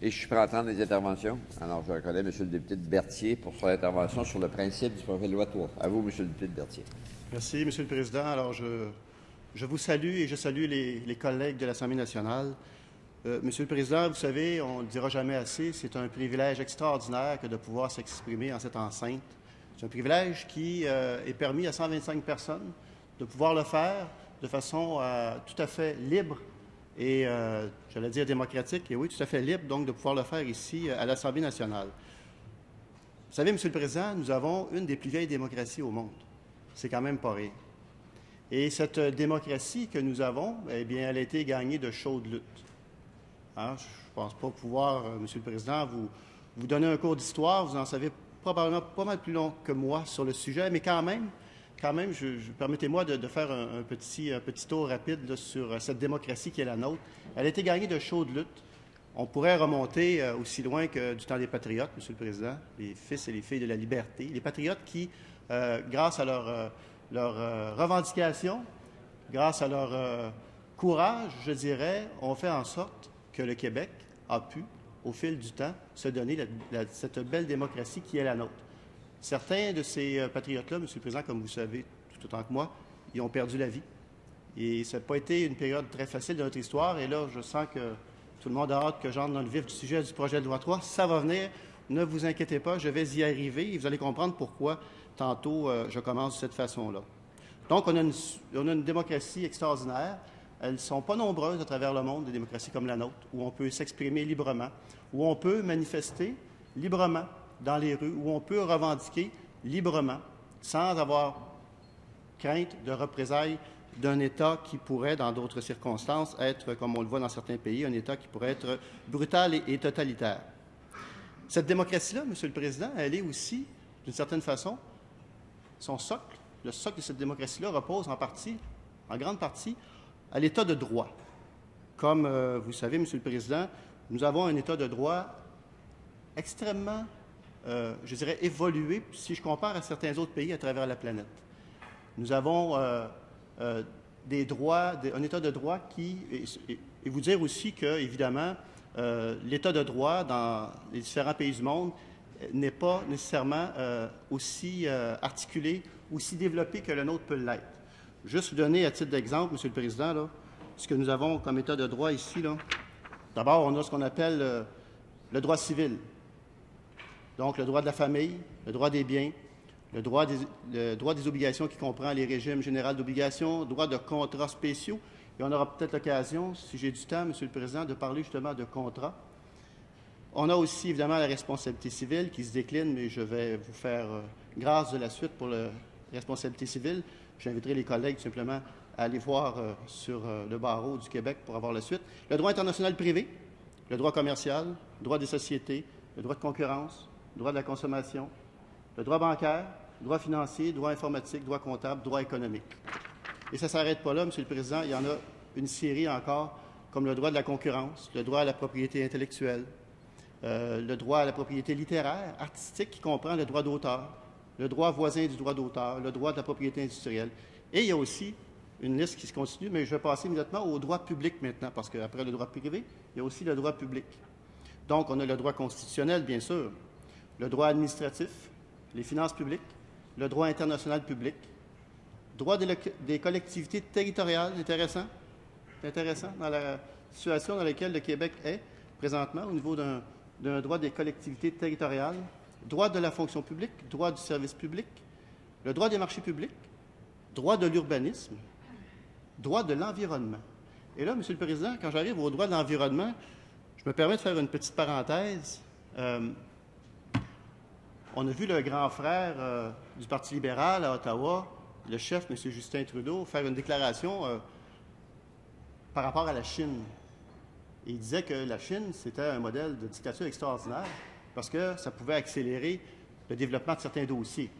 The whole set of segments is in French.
Et je suis prêt à entendre les interventions. Alors, je reconnais M. le député de Berthier pour son intervention sur le principe du projet de loi 3. À vous, M. le député de Berthier. Merci, M. le Président. Alors, je vous salue et je salue les collègues de l'Assemblée nationale. Monsieur le Président, vous savez, on ne le dira jamais assez, c'est un privilège extraordinaire que de pouvoir s'exprimer en cette enceinte. C'est un privilège qui est permis à 125 personnes de pouvoir le faire de façon tout à fait libre et, j'allais dire démocratique, et oui, tout à fait libre, donc de pouvoir le faire ici à l'Assemblée nationale. Vous savez, Monsieur le Président, nous avons une des plus vieilles démocraties au monde. C'est quand même pas rien. Et cette démocratie que nous avons, eh bien, elle a été gagnée de chaudes luttes. Hein? Je ne pense pas pouvoir, Monsieur le Président, vous donner un cours d'histoire. Vous en savez probablement pas mal plus long que moi sur le sujet, mais quand même, permettez-moi de faire un petit tour rapide là, sur cette démocratie qui est la nôtre. Elle a été gagnée de chaudes luttes. On pourrait remonter aussi loin que du temps des patriotes, Monsieur le Président, les fils et les filles de la liberté. Les patriotes qui, grâce à leur revendication, grâce à leur courage, je dirais, ont fait en sorte que le Québec a pu, au fil du temps, se donner cette belle démocratie qui est la nôtre. Certains de ces patriotes-là, M. le Président, comme vous savez tout autant que moi, ils ont perdu la vie. Et ça n'a pas été une période très facile de notre histoire. Et là, je sens que tout le monde a hâte que j'entre dans le vif du sujet du projet de loi 3. Ça va venir. Ne vous inquiétez pas, je vais y arriver et vous allez comprendre pourquoi tantôt je commence de cette façon-là. Donc, on a une démocratie extraordinaire. Elles ne sont pas nombreuses à travers le monde, des démocraties comme la nôtre, où on peut s'exprimer librement, où on peut manifester librement dans les rues, où on peut revendiquer librement, sans avoir crainte de représailles d'un État qui pourrait, dans d'autres circonstances, être, comme on le voit dans certains pays, un État qui pourrait être brutal et totalitaire. Cette démocratie-là, Monsieur le Président, elle est aussi, d'une certaine façon, son socle. Le socle de cette démocratie-là repose en grande partie, à l'État de droit. Comme vous savez, Monsieur le Président, nous avons un État de droit extrêmement, je dirais, évolué si je compare à certains autres pays à travers la planète. Nous avons des droits, un État de droit qui, et vous dire aussi que, évidemment, l'État de droit dans les différents pays du monde n'est pas nécessairement aussi articulé, aussi développé que le nôtre peut l'être. Juste vous donner à titre d'exemple, Monsieur le Président, là, ce que nous avons comme État de droit ici. D'abord, on a ce qu'on appelle le droit civil. Donc, le droit de la famille, le droit des biens, le droit des obligations qui comprend les régimes généraux d'obligations, le droit de contrats spéciaux. Et on aura peut-être l'occasion, si j'ai du temps, Monsieur le Président, de parler justement de contrats. On a aussi, évidemment, la responsabilité civile qui se décline, mais je vais vous faire grâce de la suite pour la responsabilité civile. J'inviterai les collègues simplement à aller voir sur le barreau du Québec pour avoir la suite. Le droit international privé, le droit commercial, le droit des sociétés, le droit de concurrence, le droit de la consommation, le droit bancaire, le droit financier, le droit informatique, le droit comptable, le droit économique. Et ça ne s'arrête pas là, Monsieur le Président. Il y en a une série encore, comme le droit de la concurrence, le droit à la propriété intellectuelle, le droit à la propriété littéraire, artistique, qui comprend le droit d'auteur, le droit voisin du droit d'auteur, le droit de la propriété industrielle. Et il y a aussi une liste qui se continue, mais je vais passer immédiatement au droit public maintenant, parce qu'après le droit privé, il y a aussi le droit public. Donc, on a le droit constitutionnel, bien sûr, le droit administratif, les finances publiques, le droit international public, droit des collectivités territoriales, intéressant dans la situation dans laquelle le Québec est présentement au niveau d'un droit des collectivités territoriales, droit de la fonction publique, droit du service public, le droit des marchés publics, droit de l'urbanisme, droit de l'environnement. Et là, Monsieur le Président, quand j'arrive au droit de l'environnement, je me permets de faire une petite parenthèse. On a vu le grand frère du Parti libéral à Ottawa, le chef, M. Justin Trudeau, faire une déclaration par rapport à la Chine. Et il disait que la Chine, c'était un modèle de dictature extraordinaire parce que ça pouvait accélérer le développement de certains dossiers.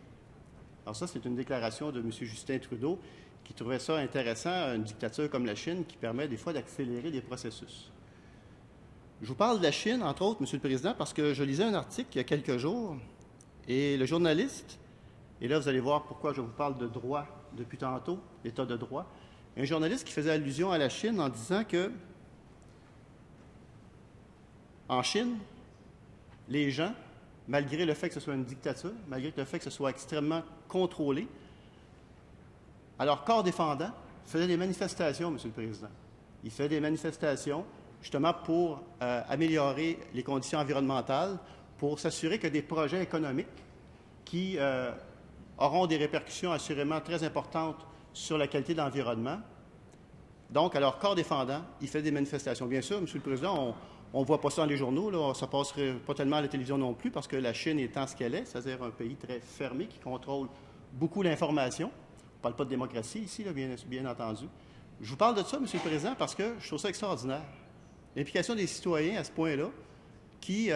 Alors ça, c'est une déclaration de M. Justin Trudeau qui trouvait ça intéressant, une dictature comme la Chine qui permet des fois d'accélérer des processus. Je vous parle de la Chine, entre autres, M. le Président, parce que je lisais un article il y a quelques jours et le journaliste, et là vous allez voir pourquoi je vous parle de droit depuis tantôt, l'état de droit, un journaliste qui faisait allusion à la Chine en disant que En Chine, les gens, malgré le fait que ce soit une dictature, malgré le fait que ce soit extrêmement contrôlé, alors corps défendant faisaient des manifestations, M. le Président. Ils faisaient des manifestations justement pour améliorer les conditions environnementales, pour s'assurer que des projets économiques qui auront des répercussions assurément très importantes sur la qualité de l'environnement. Donc, alors, corps défendant, il fait des manifestations. Bien sûr, M. le Président, on ne voit pas ça dans les journaux, là, ça ne passerait pas tellement à la télévision non plus, parce que la Chine étant ce qu'elle est, c'est-à-dire un pays très fermé qui contrôle beaucoup l'information. On ne parle pas de démocratie ici, là, bien entendu. Je vous parle de ça, M. le Président, parce que je trouve ça extraordinaire. L'implication des citoyens à ce point-là, qui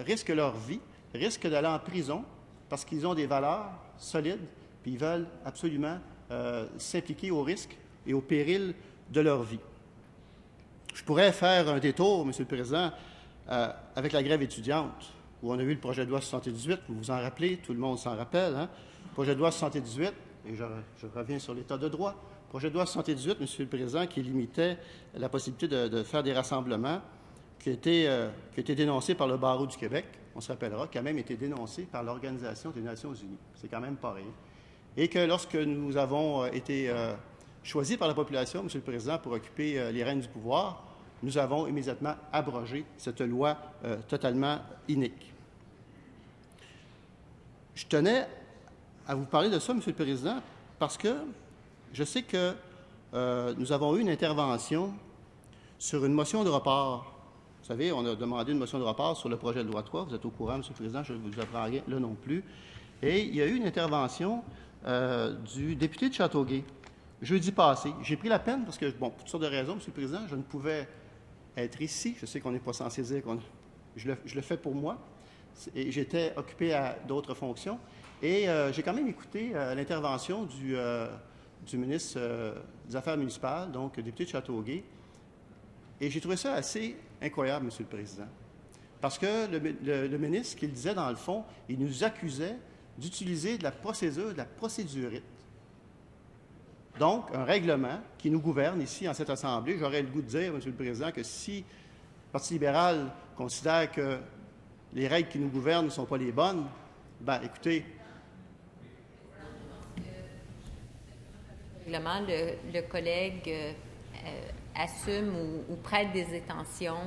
risquent leur vie, risquent d'aller en prison parce qu'ils ont des valeurs solides, puis ils veulent absolument s'impliquer au risque et au péril de leur vie. Je pourrais faire un détour, M. le Président, avec la grève étudiante, où on a vu le projet de loi 78, vous vous en rappelez, tout le monde s'en rappelle, hein? Projet de loi 78, et je reviens sur l'état de droit. Projet de loi 78, M. le Président, qui limitait la possibilité de faire des rassemblements, qui a été dénoncé par le Barreau du Québec, on se rappellera, qui a même été dénoncé par l'Organisation des Nations Unies. C'est quand même pas rien. Et que lorsque nous avons été choisis par la population, M. le Président, pour occuper les rênes du pouvoir, nous avons immédiatement abrogé cette loi totalement inique. Je tenais à vous parler de ça, M. le Président, parce que je sais que nous avons eu une intervention sur une motion de report. Vous savez, on a demandé une motion de report sur le projet de loi 3. Vous êtes au courant, M. le Président, je ne vous apprends rien là non plus. Et il y a eu une intervention du député de Châteauguay, jeudi passé. J'ai pris la peine parce que, bon, pour toutes sortes de raisons, M. le Président, je ne pouvais être ici. Je sais qu'on n'est pas censé dire je le fais pour moi. Et j'étais occupé à d'autres fonctions. Et j'ai quand même écouté l'intervention du ministre des Affaires municipales, donc député de Châteauguay. Et j'ai trouvé ça assez incroyable, M. le Président. Parce que le ministre, ce qu'il disait dans le fond, il nous accusait d'utiliser de la procédure, de la procédurite. Donc, un règlement qui nous gouverne ici, en cette Assemblée. J'aurais le goût de dire, M. le Président, que si le Parti libéral considère que les règles qui nous gouvernent ne sont pas les bonnes, bien, écoutez. Le collègue assume ou prête des intentions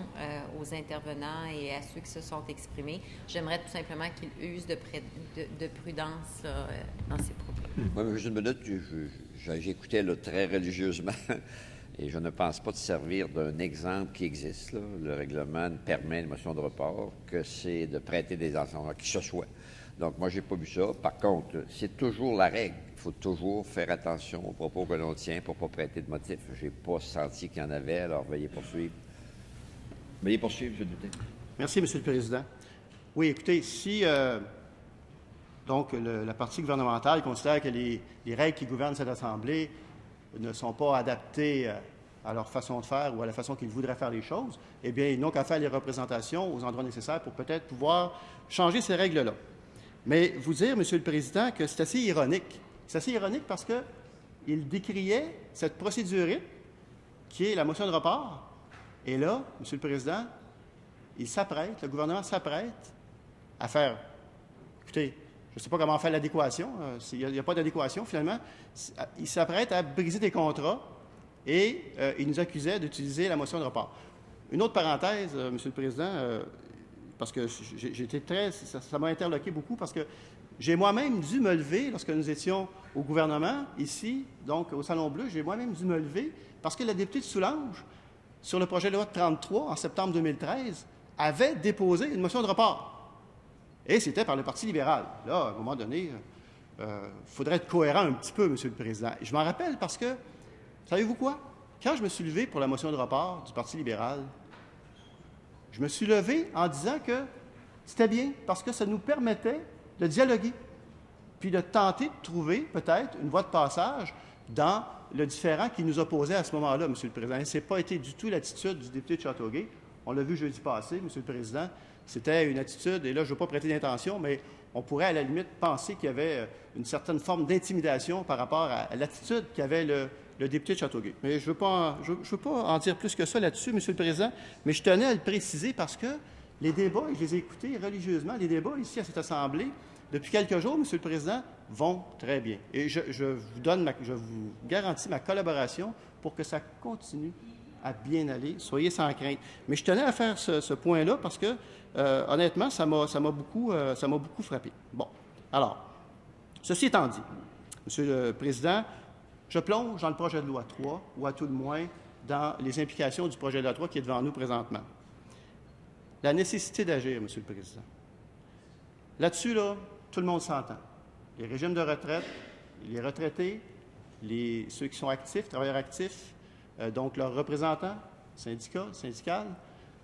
aux intervenants et à ceux qui se sont exprimés. J'aimerais tout simplement qu'il use de prudence dans ses propos. Oui, mais juste une minute, j'écoutais très religieusement et je ne pense pas de servir d'un exemple qui existe. Là. Le règlement permet une motion de report, que c'est de prêter des intentions à qui ce soit. Donc, moi, je n'ai pas vu ça. Par contre, c'est toujours la règle. Il faut toujours faire attention aux propos que l'on tient pour ne pas prêter de motifs. Je n'ai pas senti qu'il y en avait, alors veuillez poursuivre. Veuillez poursuivre, M. le député. Merci, M. le Président. Oui, écoutez, si donc la partie gouvernementale considère que les règles qui gouvernent cette Assemblée ne sont pas adaptées à leur façon de faire ou à la façon qu'ils voudraient faire les choses, eh bien, ils n'ont qu'à faire les représentations aux endroits nécessaires pour peut-être pouvoir changer ces règles-là. Mais vous dire, M. le Président, que c'est assez ironique. C'est assez ironique parce qu'il décriait cette procédure qui est la motion de report. Et là, M. le Président, le gouvernement s'apprête à faire, écoutez, je ne sais pas comment faire l'adéquation, il n'y a pas d'adéquation finalement, il s'apprête à briser des contrats et il nous accusait d'utiliser la motion de report. Une autre parenthèse, M. le Président, parce que ça m'a interloqué beaucoup, parce que j'ai moi-même dû me lever, lorsque nous étions au gouvernement, ici, donc au Salon Bleu, j'ai moi-même dû me lever, parce que la députée de Soulanges, sur le projet de loi 33, en septembre 2013, avait déposé une motion de report. Et c'était par le Parti libéral. Là, à un moment donné, il faudrait être cohérent un petit peu, M. le Président. Et je m'en rappelle parce que, savez-vous quoi? Quand je me suis levé pour la motion de report du Parti libéral, je me suis levé en disant que c'était bien parce que ça nous permettait de dialoguer, puis de tenter de trouver peut-être une voie de passage dans le différend qui nous opposait à ce moment-là, M. le Président. Ce n'a pas été du tout l'attitude du député de Châteauguay. On l'a vu jeudi passé, M. le Président. C'était une attitude, et là, je ne veux pas prêter d'intention, mais on pourrait à la limite penser qu'il y avait une certaine forme d'intimidation par rapport à l'attitude qu'avait le député de Châteauguay. Mais je ne veux pas en dire plus que ça là-dessus, M. le Président, mais je tenais à le préciser parce que Les débats, et je les ai écoutés religieusement, les débats ici à cette Assemblée, depuis quelques jours, Monsieur le Président, vont très bien. Et je vous garantis ma collaboration pour que ça continue à bien aller. Soyez sans crainte. Mais je tenais à faire ce point-là parce que, honnêtement, ça m'a beaucoup frappé. Bon. Alors, ceci étant dit, Monsieur le Président, je plonge dans le projet de loi 3, ou à tout le moins dans les implications du projet de loi 3 qui est devant nous présentement. La nécessité d'agir, Monsieur le Président. Là-dessus, là, tout le monde s'entend. Les régimes de retraite, les retraités, ceux qui sont actifs, travailleurs actifs, donc leurs représentants, syndicales,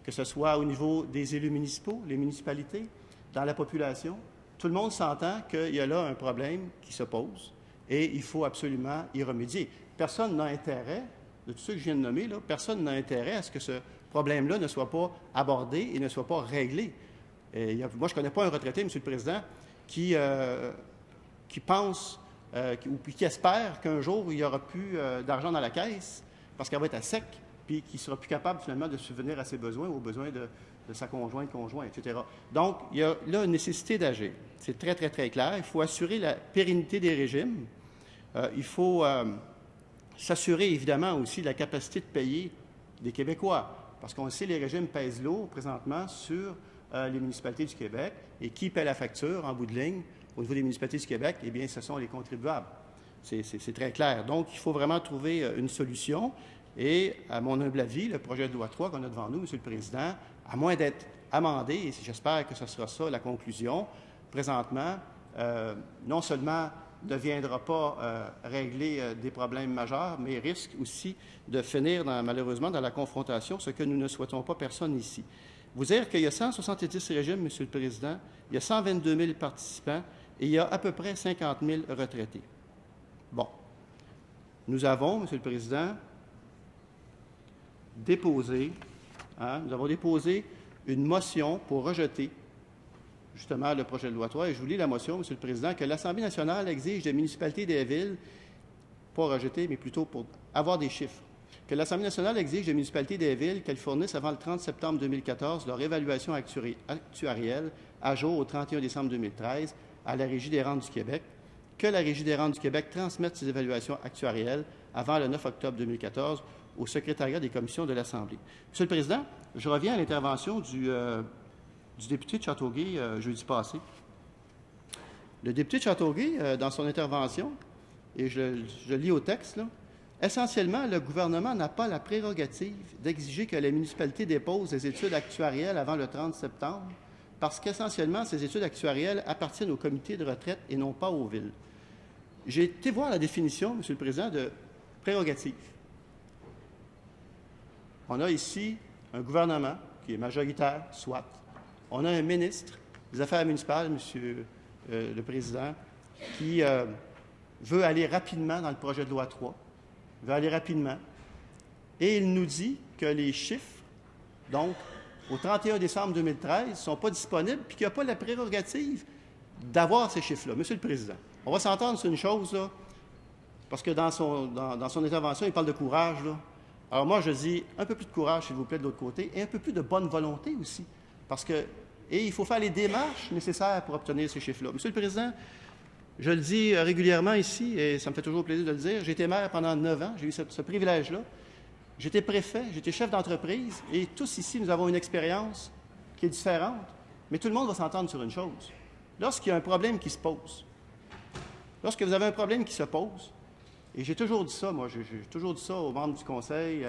que ce soit au niveau des élus municipaux, les municipalités, dans la population, tout le monde s'entend qu'il y a là un problème qui se pose et il faut absolument y remédier. Personne n'a intérêt, de tous ceux que je viens de nommer, là, personne n'a intérêt à ce que ce problème-là ne soit pas abordé et ne soit pas réglé. Et moi, je ne connais pas un retraité, M. le Président, qui pense ou qui espère qu'un jour, il n'y aura plus d'argent dans la caisse parce qu'elle va être à sec, puis qu'il ne sera plus capable finalement de subvenir à ses besoins ou aux besoins de sa conjointe, etc. Donc, il y a là une nécessité d'agir. C'est très, très, très clair. Il faut assurer la pérennité des régimes. Il faut s'assurer, évidemment, aussi de la capacité de payer des Québécois. Parce qu'on le sait, les régimes pèsent lourd présentement sur les municipalités du Québec. Et qui paie la facture, en bout de ligne, au niveau des municipalités du Québec? Eh bien, ce sont les contribuables. C'est très clair. Donc, il faut vraiment trouver une solution. Et, à mon humble avis, le projet de loi 3 qu'on a devant nous, M. le Président, à moins d'être amendé, et j'espère que ce sera ça la conclusion, présentement, non seulement ne viendra pas régler des problèmes majeurs, mais risque aussi de finir, malheureusement, dans la confrontation, ce que nous ne souhaitons pas personne ici. Vous dire qu'il y a 170 régimes, M. le Président, il y a 122 000 participants et il y a à peu près 50 000 retraités. Bon. Nous avons, M. le Président, déposé une motion pour rejeter justement le projet de loi 3. Et je vous lis la motion, M. le Président, que l'Assemblée nationale exige des municipalités et des villes, pas rejeter, mais plutôt pour avoir des chiffres, que l'Assemblée nationale exige des municipalités et des villes qu'elles fournissent avant le 30 septembre 2014 leur évaluation actuarielle à jour au 31 décembre 2013 à la Régie des rentes du Québec, que la Régie des rentes du Québec transmette ses évaluations actuarielles avant le 9 octobre 2014 au secrétariat des commissions de l'Assemblée. Monsieur le Président, je reviens à l'intervention du député de Châteauguay jeudi passé. Le député de Châteauguay, dans son intervention, et je lis au texte, là, essentiellement, le gouvernement n'a pas la prérogative d'exiger que les municipalités déposent des études actuarielles avant le 30 septembre, parce qu'essentiellement, ces études actuarielles appartiennent au comité de retraite et non pas aux villes. J'ai été voir la définition, M. le Président, de prérogative. On a ici un gouvernement qui est majoritaire, soit. On a un ministre des Affaires municipales, M. Le Président, qui veut aller rapidement dans le projet de loi 3, veut aller rapidement, et il nous dit que les chiffres, donc, au 31 décembre 2013, ne sont pas disponibles, puis qu'il n'y a pas la prérogative d'avoir ces chiffres-là. Monsieur le Président, on va s'entendre sur une chose, là, parce que dans son intervention, il parle de courage, là. Alors moi, je dis un peu plus de courage, s'il vous plaît, de l'autre côté, et un peu plus de bonne volonté aussi, et il faut faire les démarches nécessaires pour obtenir ces chiffres-là. Monsieur le Président, je le dis régulièrement ici, et ça me fait toujours plaisir de le dire, j'ai été maire pendant 9 ans, j'ai eu ce privilège-là. J'étais préfet, j'étais chef d'entreprise, et tous ici, nous avons une expérience qui est différente, mais tout le monde va s'entendre sur une chose. Lorsqu'il y a un problème qui se pose, lorsque vous avez un problème qui se pose, et j'ai toujours dit ça, moi, j'ai toujours dit ça aux membres du conseil,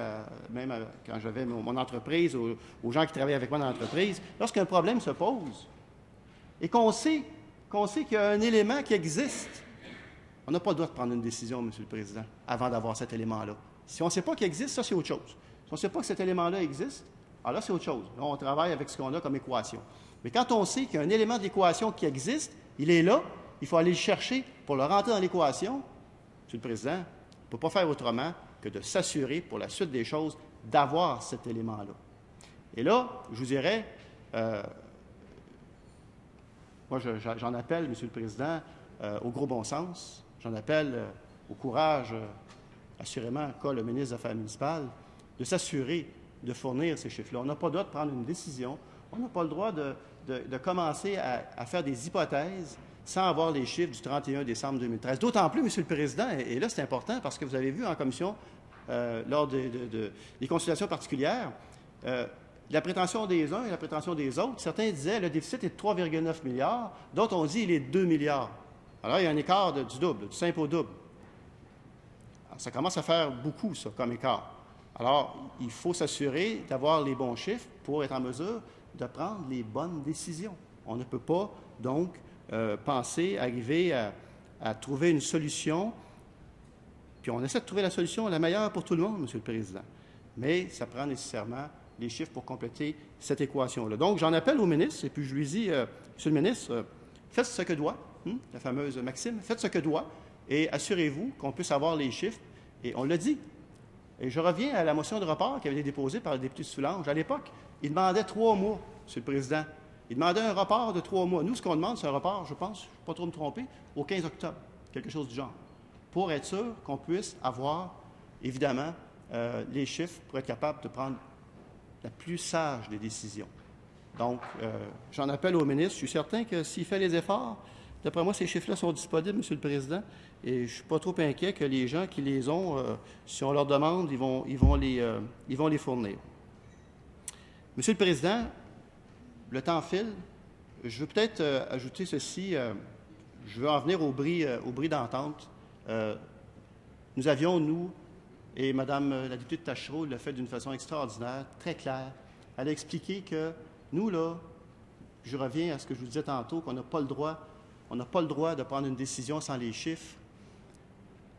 même quand j'avais mon entreprise, aux gens qui travaillaient avec moi dans l'entreprise, lorsqu'un problème se pose, et qu'on sait qu'il y a un élément qui existe, on n'a pas le droit de prendre une décision, M. le Président, avant d'avoir cet élément-là. Si on ne sait pas qu'il existe, ça, c'est autre chose. Si on ne sait pas que cet élément-là existe, alors là, c'est autre chose. Là, on travaille avec ce qu'on a comme équation. Mais quand on sait qu'il y a un élément de l'équation qui existe, il est là, il faut aller le chercher pour le rentrer dans l'équation. Monsieur le Président, on ne peut pas faire autrement que de s'assurer, pour la suite des choses, d'avoir cet élément-là. Et là, je vous dirais, moi, j'en appelle, Monsieur le Président, au gros bon sens. J'en appelle au courage, assurément, qu'a le ministre des Affaires municipales, de s'assurer de fournir ces chiffres-là. On n'a pas d'autre de prendre une décision. On n'a pas le droit de commencer à faire des hypothèses sans avoir les chiffres du 31 décembre 2013. D'autant plus, Monsieur le Président, et là c'est important parce que vous avez vu en commission, lors des consultations particulières, la prétention des uns et la prétention des autres. Certains disaient le déficit est de 3,9 milliards, d'autres ont dit il est de 2 milliards. Alors il y a un écart du double, du simple au double. Alors, ça commence à faire beaucoup, ça, comme écart. Alors, il faut s'assurer d'avoir les bons chiffres pour être en mesure de prendre les bonnes décisions. On ne peut pas, donc, penser, arriver à trouver une solution, puis on essaie de trouver la solution la meilleure pour tout le monde, Monsieur le Président. Mais ça prend nécessairement les chiffres pour compléter cette équation-là. Donc, j'en appelle au ministre, et puis je lui dis, Monsieur le ministre, faites ce que doit, la fameuse maxime, faites ce que doit, et assurez-vous qu'on puisse avoir les chiffres, et on l'a dit. Et je reviens à la motion de report qui avait été déposée par le député Soulanges. À l'époque, il demandait 3 mois, Monsieur le Président. Il demandait un report de 3 mois. Nous, ce qu'on demande, c'est un report, je pense, je ne vais pas trop me tromper, au 15 octobre, quelque chose du genre, pour être sûr qu'on puisse avoir, évidemment, les chiffres pour être capable de prendre la plus sage des décisions. Donc, j'en appelle au ministre. Je suis certain que s'il fait les efforts, d'après moi, ces chiffres-là sont disponibles, Monsieur le Président, et je ne suis pas trop inquiet que les gens qui les ont, si on leur demande, ils vont les fournir. Monsieur le Président, le temps file. Je veux peut-être ajouter ceci. Je veux en venir au bris d'entente. Nous avions, nous, et Mme la députée de Taschereau l'a fait d'une façon extraordinaire, très claire. Elle a expliqué que nous, là, je reviens à ce que je vous disais tantôt, qu'on n'a pas le droit de prendre une décision sans les chiffres.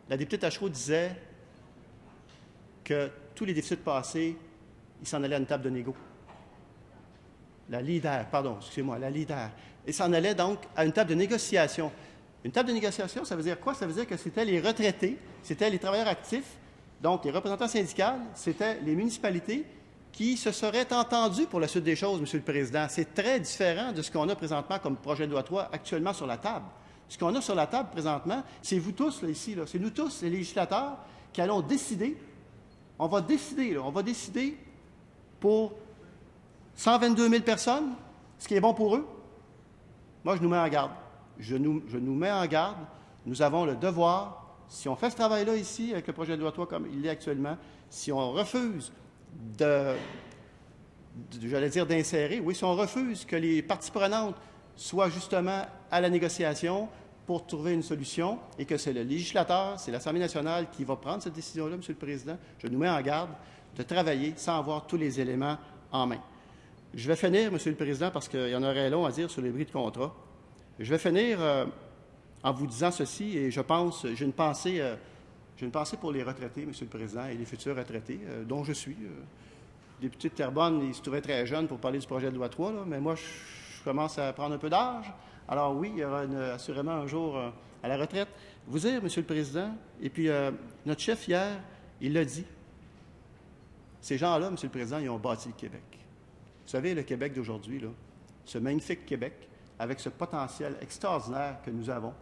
La députée Taschereau disait que tous les déficits passés, ils s'en allaient à une table de négo. La leader. Et s'en allait donc à une table de négociation. Une table de négociation, ça veut dire quoi? Ça veut dire que c'était les retraités, c'était les travailleurs actifs, donc les représentants syndicaux, c'était les municipalités qui se seraient entendus pour la suite des choses, Monsieur le Président. C'est très différent de ce qu'on a présentement comme projet de loi 3 actuellement sur la table. Ce qu'on a sur la table présentement, c'est vous tous, là, ici, là, c'est nous tous, les législateurs, qui allons décider. On va décider pour 122 000 personnes, ce qui est bon pour eux. Moi, je nous mets en garde. Je nous mets en garde. Nous avons le devoir, si on fait ce travail-là ici, avec le projet de loi 3 comme il est actuellement, si on refuse d'insérer, oui, si on refuse que les parties prenantes soient justement à la négociation pour trouver une solution et que c'est le législateur, c'est l'Assemblée nationale qui va prendre cette décision-là, Monsieur le Président, je nous mets en garde de travailler sans avoir tous les éléments en main. Je vais finir, Monsieur le Président, parce qu'il y en aurait long à dire sur les bris de contrat. Je vais finir en vous disant ceci, et je pense, j'ai une pensée pour les retraités, Monsieur le Président, et les futurs retraités, dont je suis. Le député de Terrebonne, il se trouvait très jeune pour parler du projet de loi 3, là, mais moi, je commence à prendre un peu d'âge. Alors oui, il y aura assurément un jour à la retraite. Vous dire, Monsieur le Président, et puis notre chef hier, il l'a dit, ces gens-là, Monsieur le Président, ils ont bâti le Québec. Vous savez, le Québec d'aujourd'hui, là, ce magnifique Québec, avec ce potentiel extraordinaire que nous avons,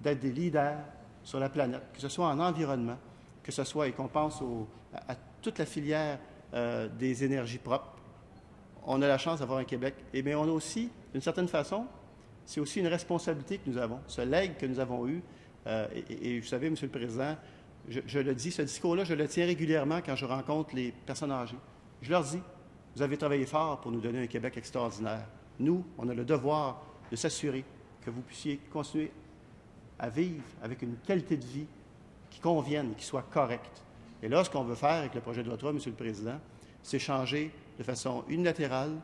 d'être des leaders sur la planète, que ce soit en environnement, que ce soit, et qu'on pense à toute la filière des énergies propres. On a la chance d'avoir un Québec. Et bien, on a aussi, d'une certaine façon, c'est aussi une responsabilité que nous avons, ce legs que nous avons eu. Et vous savez, Monsieur le Président, je le dis, ce discours-là, je le tiens régulièrement quand je rencontre les personnes âgées. Je leur dis, vous avez travaillé fort pour nous donner un Québec extraordinaire. Nous, on a le devoir de s'assurer que vous puissiez continuer à vivre avec une qualité de vie qui convienne, qui soit correcte. Et là, ce qu'on veut faire avec le projet de loi 3, Monsieur le Président, c'est changer de façon unilatérale,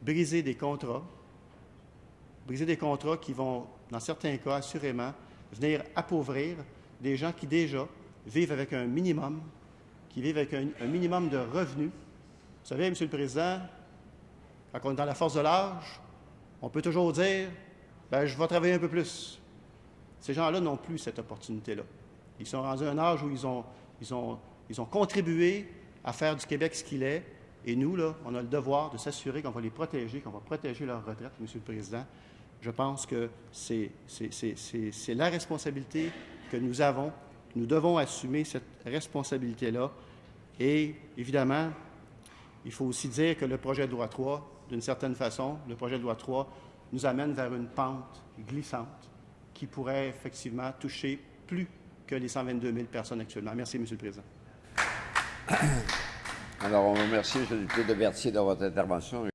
briser des contrats qui vont, dans certains cas, assurément, venir appauvrir des gens qui déjà vivent avec un minimum, qui vivent avec un minimum de revenus. Vous savez, Monsieur le Président, quand on est dans la force de l'âge, on peut toujours dire « bien, je vais travailler un peu plus ». Ces gens-là n'ont plus cette opportunité-là. Ils sont rendus à un âge où ils ont contribué à faire du Québec ce qu'il est. Et nous, là, on a le devoir de s'assurer qu'on va les protéger, qu'on va protéger leur retraite, Monsieur le Président. Je pense que c'est la responsabilité que nous avons. Nous devons assumer cette responsabilité-là. Et, évidemment, il faut aussi dire que le projet de loi 3 d'une certaine façon, le projet de loi 3 nous amène vers une pente glissante qui pourrait effectivement toucher plus que les 122 000 personnes actuellement. Merci, M. le Président. Alors, on remercie M. le député de Berthier de votre intervention.